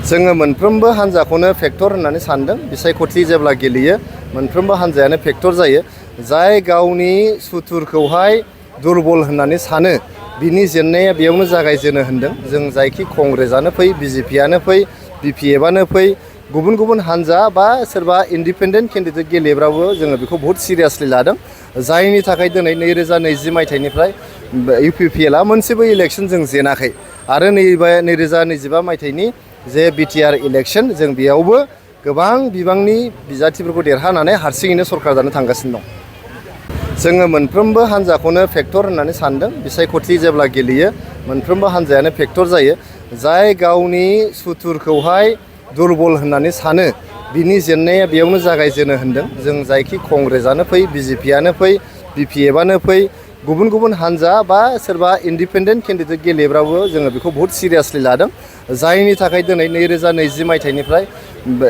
जोङो मोनफ्रोमबो हान्जाखौनो फेक्टर होननानै सानदों। बिसायख'थि जेब्ला गेलेयो मोनफ्रोमबो हान्जायानो फेक्टर जायो। जाय गावनि सुथुरखौहाय दुरबल होननानै सानो बिनि जेननाया बेयावनो जागायजेनो होनदों। जों जायखि कंग्रेसआनो फै, बिजेपिआनो फै, बिपिएफआनो फै, गुबुन गुबुन हान्जा बा सोरबा इन्डिपेन्डेन्ट केन्डिडेट गेलेब्लाबो जोङो बेखौ बहुत सिरियासलि लादों। जायनि थाखाय दिनै 2020 मायथाइनिफ्राय इउपिपिएलआ मोनसेबो इलेक्सन जों जेनाखै आरो 2025 मायथाइनि जे बिटिआर इलेक्सन जों बेयावबो गोबां बिबांनि बिजाथिफोरखौ देरहानानै हारसिङैनो सरकार जानो थांगासिनो दं। जोङो मोनफ्रोमबो हान्जाखौनो फेक्टर होननानै सानदों। बिसायख'थि जेब्ला गेलेयो मोनफ्रोमबो हान्जायानो फेक्टर जायो। जाय गावनि सुथुरखौहाय दुरबल होननानै सानो बिनि जेननाया बेयावनो जागायजेनो होनदों। जों जायखि कंग्रेसआनो फै, बिजेपिआनो फै, बिपिएफआनो फै, गुबुन गुबुन हान्जा बा सोरबा इन्डिपेन्डेन्ट केन्डिडेट गेलेब्लाबो जोङो बेखौ बहुत सिरियासलि लादों। जायनि थाखाय दिनै 2020 मायथाइनिफ्राय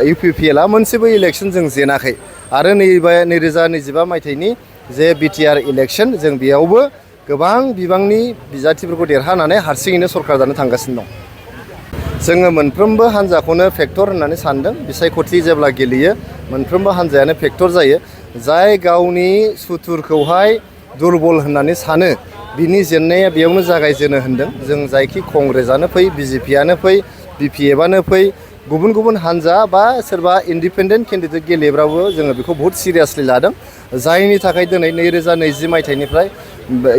इउपिपिएलआ मोनसेबो इलेक्सन जों जेनाखै आरो 2025 मायथाइनि जे बिटिआर इलेक्सन जों बेयावबो गोबां बिबांनि बिजाथिफोरखौ देरहानानै हारसिङैनो सरकार जानो थांगासिनो दं। जोङो मोनफ्रोमबो हान्जाखौनो फेक्टर होननानै सानदों। बिसायख'थि जेब्ला गेलेयो मोनफ्रोमबो हान्जायानो फेक्टर जायो। जाय गावनि सुथुरखौहाय दुरबल होननानै सानो बिनि जेननाया बेयावनो जागायजेनो होनदों। जों जायखि कंग्रेसआनो फै, बिजेपिआनो फै, बिपिएफआनो फै, गुबुन गुबुन हान्जा बा सोरबा इन्डिपेन्डेन्ट केन्डिडेट गेलेब्लाबो जोङो बेखौ बहुत सिरियासलि लादों। जायनि थाखाय दिनै 2020 मायथाइनिफ्राय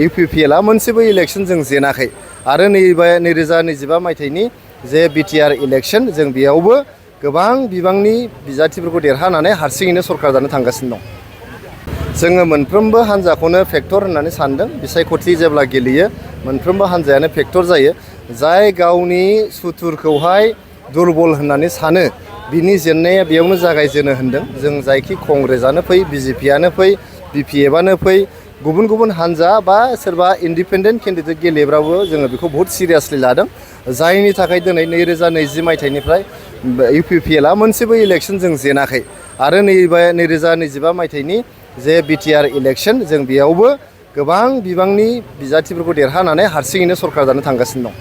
इउपिपिएलआ मोनसेबो इलेक्सन जों जेनाखै आरो 2025 मायथाइनि जे बिटिआर इलेक्सन जों बेयावबो गोबां बिबांनि बिजाथिफोरखौ देरहानानै हारसिङैनो सरकार जानो थांगासिनो दं। जोङो मोनफ्रोमबो हान्जाखौनो फेक्टर होननानै सानदों। बिसायख'थि जेब्ला गेलेयो मोनफ्रोमबो हान्जायानो फेक्टर जायो। जाय गावनि सुथुरखौहाय दुरबल होननानै सानो बिनि जेननाया बेयावनो जागायजेनो होनदों। जों जायखि कंग्रेसआनो फै, बिजेपिआनो फै, बिपिएफआनो फै, गुबुन गुबुन हान्जा बा सोरबा इन्डिपेन्डेन्ट केन्डिडेट गेलेब्लाबो जोङो बेखौ बहुत सिरियासलि लादों। जायनि थाखाय दिनै 2020 मायथाइनिफ्राय इउपिपिएलआ मोनसेबो इलेक्सन जों जेनाखै आरो 2025 मायथाइनि जे बिटिआर इलेक्सन जों बेयावबो गोबां बिबांनि बिजाथिफोरखौ देरहानानै हारसिङैनो सरकार जानो थांगासिनो दं।